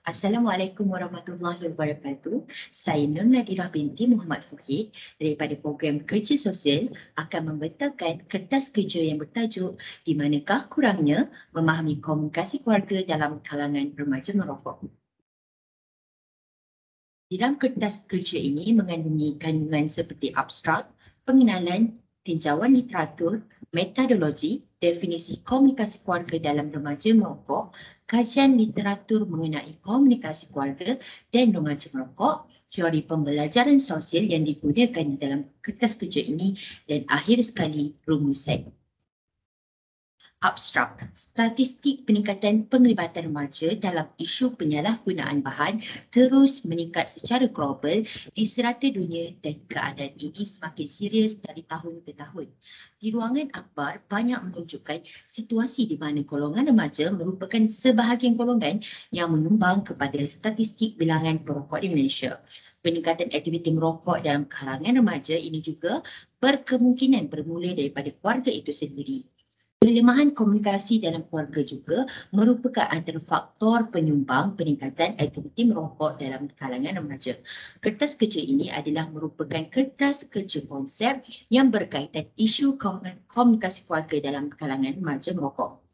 Assalamualaikum warahmatullahi wabarakatuh. Saya Nur Nadirah binti Muhammad Fuhid daripada Program Kerja Sosial akan membentangkan kertas kerja yang bertajuk "Di Manakah Kurangnya Memahami Komunikasi Keluarga dalam Kalangan Remaja Merokok". Di dalam kertas kerja ini mengandungi kandungan seperti abstrak, pengenalan, tinjauan literatur, metodologi, definisi komunikasi keluarga dalam remaja merokok, kajian literatur mengenai komunikasi keluarga dan remaja merokok, teori pembelajaran sosial yang digunakan di dalam kertas kerja ini dan akhir sekali rumusan. Abstrak, statistik peningkatan penglibatan remaja dalam isu penyalahgunaan bahan terus meningkat secara global di serata dunia dan keadaan ini semakin serius dari tahun ke tahun. Di ruangan akhbar banyak menunjukkan situasi di mana golongan remaja merupakan sebahagian golongan yang menyumbang kepada statistik bilangan perokok di Malaysia. Peningkatan aktiviti merokok dalam kalangan remaja ini juga berkemungkinan bermula daripada keluarga itu sendiri. Kelemahan komunikasi dalam keluarga juga merupakan antara faktor penyumbang peningkatan aktiviti merokok dalam kalangan remaja. Kertas kerja ini adalah merupakan kertas kerja konsep yang berkaitan isu komunikasi keluarga dalam kalangan remaja merokok.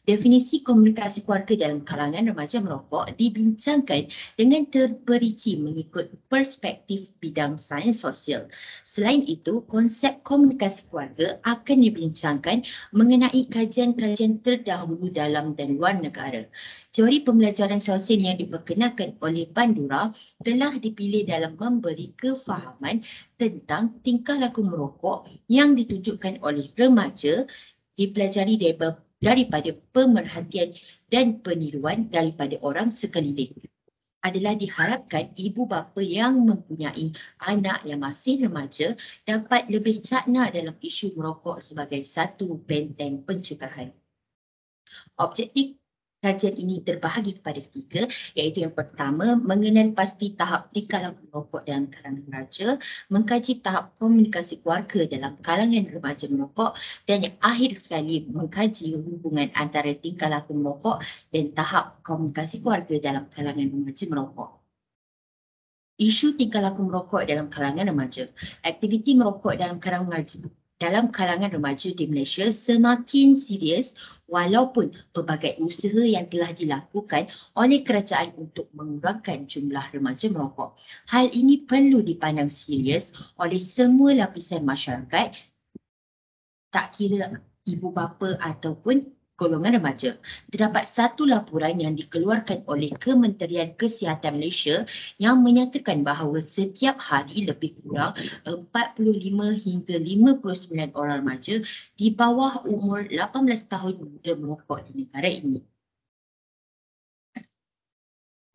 Definisi komunikasi keluarga dalam kalangan remaja merokok dibincangkan dengan terperinci mengikut perspektif bidang sains sosial. Selain itu, konsep komunikasi keluarga akan dibincangkan mengenai kajian-kajian terdahulu dalam dan luar negara. Teori pembelajaran sosial yang diperkenalkan oleh Bandura telah dipilih dalam memberi kefahaman tentang tingkah laku merokok yang ditunjukkan oleh remaja dipelajari daripada pemerhatian dan peniruan daripada orang sekeliling. Adalah diharapkan ibu bapa yang mempunyai anak yang masih remaja dapat lebih cakna dalam isu merokok sebagai satu benteng pencegahan. Objektif kajian ini terbahagi kepada tiga, iaitu yang pertama, mengenal pasti tahap tingkah laku merokok dalam kalangan remaja, mengkaji tahap komunikasi keluarga dalam kalangan remaja merokok, dan yang akhir sekali mengkaji hubungan antara tingkah laku merokok dan tahap komunikasi keluarga dalam kalangan remaja merokok. Isu tingkah laku merokok dalam kalangan remaja. Aktiviti merokok dalam kalangan remaja di Malaysia semakin serius walaupun pelbagai usaha yang telah dilakukan oleh kerajaan untuk mengurangkan jumlah remaja merokok. Hal ini perlu dipandang serius oleh semua lapisan masyarakat, tak kira ibu bapa ataupun golongan remaja. Terdapat satu laporan yang dikeluarkan oleh Kementerian Kesihatan Malaysia yang menyatakan bahawa setiap hari lebih kurang 45 hingga 59 orang remaja di bawah umur 18 tahun mula merokok di negara ini.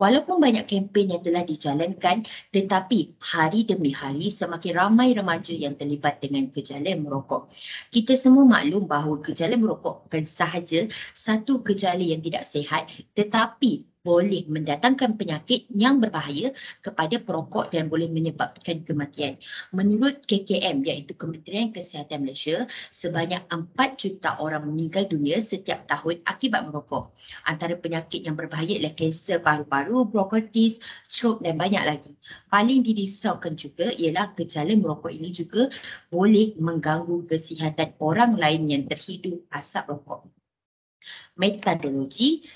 Walaupun banyak kempen yang telah dijalankan, tetapi hari demi hari semakin ramai remaja yang terlibat dengan gejala merokok. Kita semua maklum bahawa gejala merokok bukan sahaja satu gejala yang tidak sihat, tetapi boleh mendatangkan penyakit yang berbahaya kepada perokok dan boleh menyebabkan kematian. Menurut KKM, iaitu Kementerian Kesihatan Malaysia, sebanyak 4 juta orang meninggal dunia setiap tahun akibat merokok. Antara penyakit yang berbahaya ialah kanser paru-paru, bronkitis, stroke dan banyak lagi. Paling dirisaukan juga ialah gejala merokok ini juga boleh mengganggu kesihatan orang lain yang terhidup asap rokok. Metodologi,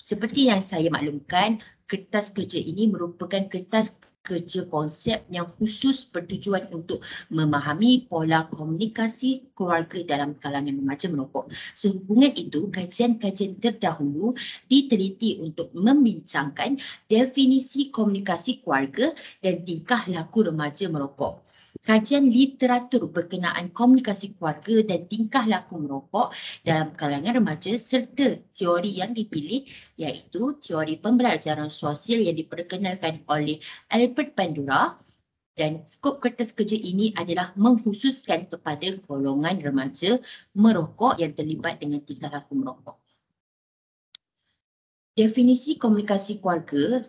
seperti yang saya maklumkan, kertas kerja ini merupakan kertas kerja konsep yang khusus bertujuan untuk memahami pola komunikasi keluarga dalam kalangan remaja merokok. Sehubungan itu, kajian-kajian terdahulu diteliti untuk membincangkan definisi komunikasi keluarga dan tingkah laku remaja merokok. Kajian literatur berkenaan komunikasi keluarga dan tingkah laku merokok dalam kalangan remaja serta teori yang dipilih iaitu teori pembelajaran sosial yang diperkenalkan oleh Albert Bandura, dan skop kertas kerja ini adalah mengkhususkan kepada golongan remaja merokok yang terlibat dengan tingkah laku merokok. Definisi komunikasi keluarga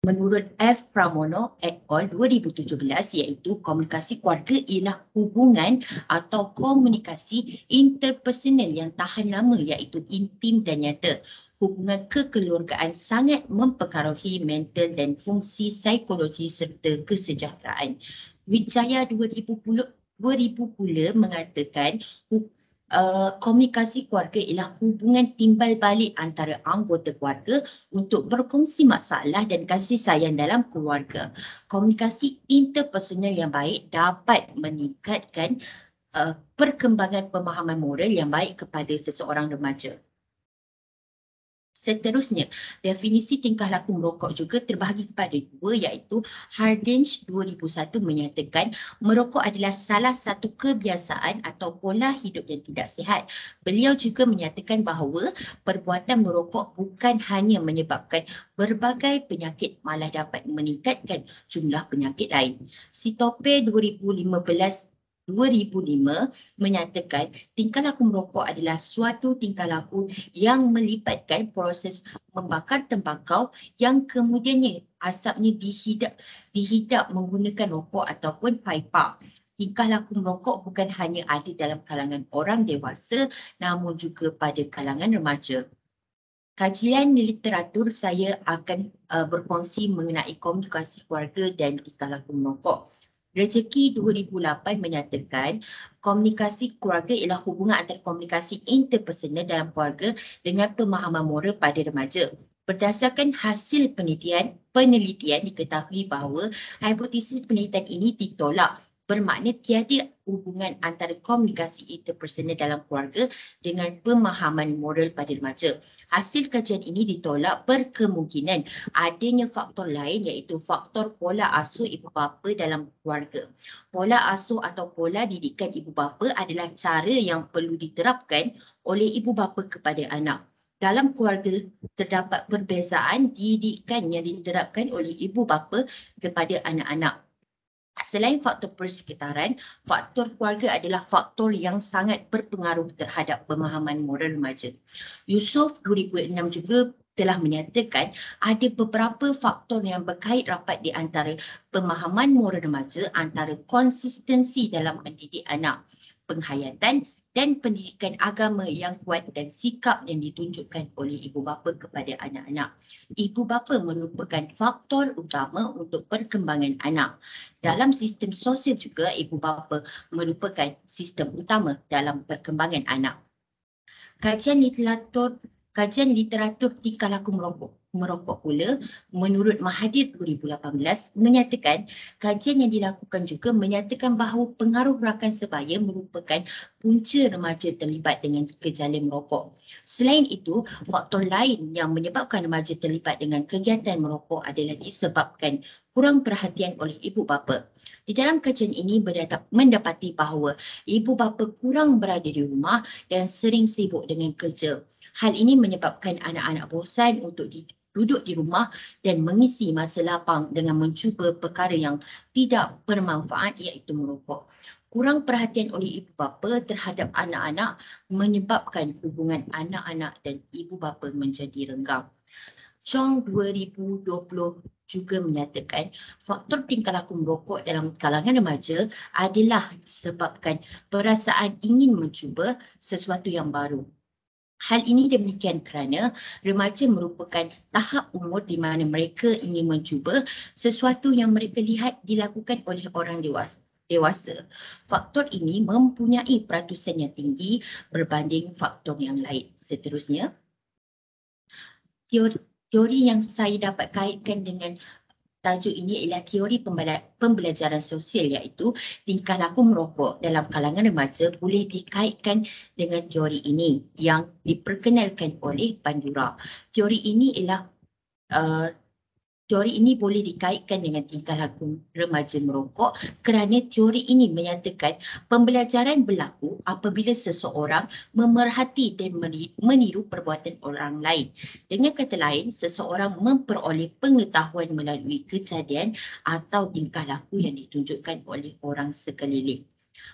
Menurut F. Pramono et al. 2017, iaitu komunikasi keluarga ialah hubungan atau komunikasi interpersonal yang tahan lama, iaitu intim dan nyata. Hubungan kekeluargaan sangat mempengaruhi mental dan fungsi psikologi serta kesejahteraan. Wijaya 2000 pula mengatakan komunikasi keluarga ialah hubungan timbal balik antara anggota keluarga untuk berkongsi masalah dan kasih sayang dalam keluarga. Komunikasi interpersonal yang baik dapat meningkatkan perkembangan pemahaman moral yang baik kepada seseorang remaja. Seterusnya, definisi tingkah laku merokok juga terbahagi kepada dua, iaitu Hardinge 2001 menyatakan merokok adalah salah satu kebiasaan atau pola hidup yang tidak sihat. Beliau juga menyatakan bahawa perbuatan merokok bukan hanya menyebabkan berbagai penyakit, malah dapat meningkatkan jumlah penyakit lain. Sitope 2005 menyatakan tingkah laku merokok adalah suatu tingkah laku yang melibatkan proses membakar tembakau yang kemudiannya asapnya dihidap menggunakan rokok ataupun pipa. Tingkah laku merokok bukan hanya ada dalam kalangan orang dewasa namun juga pada kalangan remaja. Kajian literatur saya akan berkongsi mengenai komunikasi keluarga dan tingkah laku merokok. Rezeki 2008 menyatakan komunikasi keluarga ialah hubungan antara komunikasi interpersonal dalam keluarga dengan pemahaman moral pada remaja. Berdasarkan hasil penelitian diketahui bahawa hipotesis penelitian ini ditolak, bermakna tiada hubungan antara komunikasi interpersonal dalam keluarga dengan pemahaman moral pada remaja. Hasil kajian ini ditolak berkemungkinan adanya faktor lain, iaitu faktor pola asuh ibu bapa dalam keluarga. Pola asuh atau pola didikan ibu bapa adalah cara yang perlu diterapkan oleh ibu bapa kepada anak. Dalam keluarga terdapat perbezaan didikan yang diterapkan oleh ibu bapa kepada anak-anak. Selain faktor persekitaran, faktor keluarga adalah faktor yang sangat berpengaruh terhadap pemahaman moral remaja. Yusof 2006 juga telah menyatakan ada beberapa faktor yang berkait rapat di antara pemahaman moral remaja antara konsistensi dalam mendidik anak, penghayatan dan pendidikan agama yang kuat dan sikap yang ditunjukkan oleh ibu bapa kepada anak-anak. Ibu bapa merupakan faktor utama untuk perkembangan anak. Dalam sistem sosial juga, ibu bapa merupakan sistem utama dalam perkembangan anak. Kajian literatur tingkah laku merokok pula menurut Mahathir 2018 menyatakan kajian yang dilakukan juga menyatakan bahawa pengaruh rakan sebaya merupakan punca remaja terlibat dengan gejala merokok. Selain itu, faktor lain yang menyebabkan remaja terlibat dengan kegiatan merokok adalah disebabkan kurang perhatian oleh ibu bapa. Di dalam kajian ini mendapati bahawa ibu bapa kurang berada di rumah dan sering sibuk dengan kerja. Hal ini menyebabkan anak-anak bosan untuk duduk di rumah dan mengisi masa lapang dengan mencuba perkara yang tidak bermanfaat, iaitu merokok. Kurang perhatian oleh ibu bapa terhadap anak-anak menyebabkan hubungan anak-anak dan ibu bapa menjadi renggang. Chong 2020 juga menyatakan faktor tingkah laku merokok dalam kalangan remaja adalah disebabkan perasaan ingin mencuba sesuatu yang baru. Hal ini demikian kerana remaja merupakan tahap umur di mana mereka ingin mencuba sesuatu yang mereka lihat dilakukan oleh orang dewasa. Faktor ini mempunyai peratusan yang tinggi berbanding faktor yang lain. Seterusnya, teori yang saya dapat kaitkan dengan tajuk ini ialah teori pembelajaran sosial, iaitu tingkah laku merokok dalam kalangan remaja boleh dikaitkan dengan teori ini yang diperkenalkan oleh Bandura. Teori ini boleh dikaitkan dengan tingkah laku remaja merokok kerana teori ini menyatakan pembelajaran berlaku apabila seseorang memerhati dan meniru perbuatan orang lain. Dengan kata lain, seseorang memperoleh pengetahuan melalui kejadian atau tingkah laku yang ditunjukkan oleh orang sekeliling.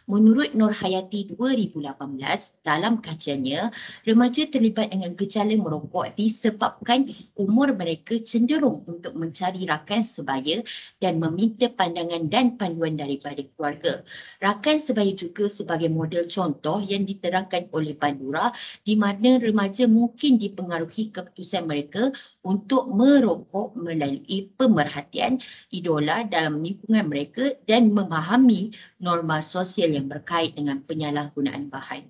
Menurut Nur Hayati 2018, dalam kajiannya, remaja terlibat dengan gejala merokok disebabkan umur mereka cenderung untuk mencari rakan sebaya dan meminta pandangan dan panduan daripada keluarga. Rakan sebaya juga sebagai model contoh yang diterangkan oleh Bandura, di mana remaja mungkin dipengaruhi keputusan mereka untuk merokok melalui pemerhatian idola dalam lingkungan mereka dan memahami norma sosial yang berkait dengan penyalahgunaan bahan.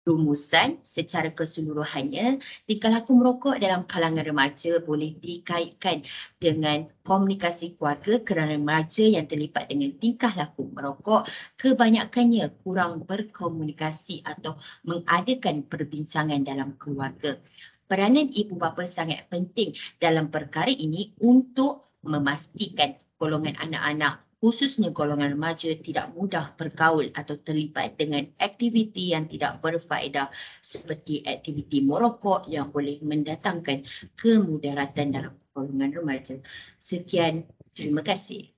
Rumusan secara keseluruhannya, tingkah laku merokok dalam kalangan remaja boleh dikaitkan dengan komunikasi keluarga kerana remaja yang terlibat dengan tingkah laku merokok kebanyakannya kurang berkomunikasi atau mengadakan perbincangan dalam keluarga. Peranan ibu bapa sangat penting dalam perkara ini untuk memastikan golongan anak-anak khususnya golongan remaja tidak mudah bergaul atau terlibat dengan aktiviti yang tidak berfaedah seperti aktiviti merokok yang boleh mendatangkan kemudaratan dalam golongan remaja. Sekian, terima kasih.